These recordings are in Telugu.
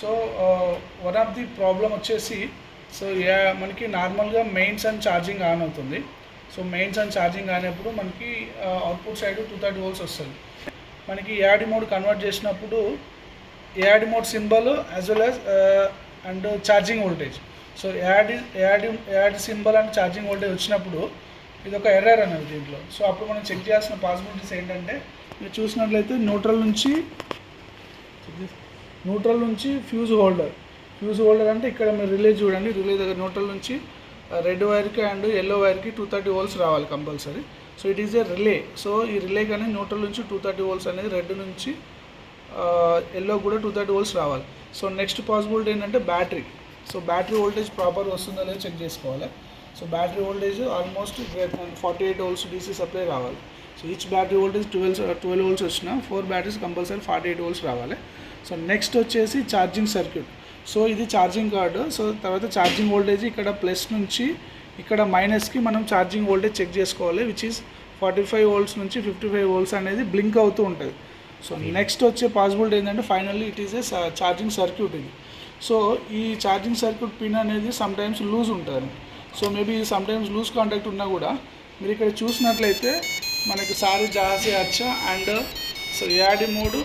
So one of the problem వచ్చేసి సో మనకి నార్మల్గా మెయిన్స్ అండ్ ఛార్జింగ్ ఆన్ అవుతుంది. సో మెయిన్స్ అండ్ ఛార్జింగ్ అయినప్పుడు మనకి అవుట్పుట్ సైడ్ 230 volts వస్తుంది. మనకి ఏఆర్డి మోడ్ కన్వర్ట్ చేసినప్పుడు ARD mode symbol as well as and charging voltage. So ARD symbol and charging voltage వచ్చినప్పుడు ఇది ఒక ఎర్రర్ అనేది దీంట్లో. సో అప్పుడు మనం చెక్ చేయాల్సిన పాసిబిలిటీస్ ఏంటంటే, మీరు చూసినట్లయితే న్యూట్రల్ నుంచి ఫ్యూజ్ హోల్డర్ అంటే ఇక్కడ మీరు రిలే చూడండి, రిలే దగ్గర న్యూట్రల్ నుంచి రెడ్ వైర్కి అండ్ ఎల్లో వైర్కి 230 volts రావాలి compulsory. So it is a relay. So ఈ రిలే కానీ న్యూట్రల్ నుంచి 230 volts అనేది, రెడ్ నుంచి ఎల్లో కూడా 230 volts రావాలి. సో నెక్స్ట్ పాసిబిలిటీ ఏంటంటే battery. So battery voltage proper వస్తుందో లేదో చెక్ చేసుకోవాలి. So battery voltage almost 48 volts DC supply రావాలి. So each battery voltage 12 volts వచ్చినా 4 బ్యాటరీస్ కంపల్సరీ 48 volts రావాలి. సో నెక్స్ట్ వచ్చేసి ఛార్జింగ్ సర్క్యూట్. సో ఇది ఛార్జింగ్ కార్డు. సో తర్వాత ఛార్జింగ్ వోల్టేజ్ ఇక్కడ ప్లస్ నుంచి ఇక్కడ మైనస్కి మనం ఛార్జింగ్ వోల్టేజ్ చెక్ చేసుకోవాలి, విచ్ ఈస్ 45 volts నుంచి 55 volts అనేది బ్లింక్ అవుతూ ఉంటుంది. సో నెక్స్ట్ వచ్చే పాసిబిలిటీ ఏంటంటే finally it is a charging circuit ఇది. సో ఈ ఛార్జింగ్ సర్క్యూట్ పిన్ అనేది సమ్టైమ్స్ లూజ్ ఉంటుంది. So maybe sometimes loose contact ఉన్నా కూడా మీరు ఇక్కడ చూసినట్లయితే మనకి సారీ జాసే అచ్చా and so ARD mode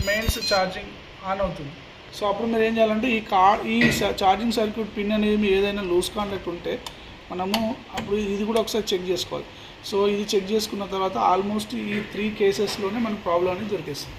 mains charging on అవుతుంది. సో అప్పుడు మీరు ఏం చేయాలంటే ఈ ఛార్జింగ్ సర్క్యూట్ పిన్ అనేది ఏదైనా లూజ్ కాంటాక్ట్ ఉంటే మనము అప్పుడు ఇది కూడా ఒకసారి చెక్ చేసుకోవాలి. సో ఇది చెక్ చేసుకున్న తర్వాత ఆల్మోస్ట్ ఈ 3 కేసెస్లోనే మనకు ప్రాబ్లం అనేది దొరికేస్తుంది.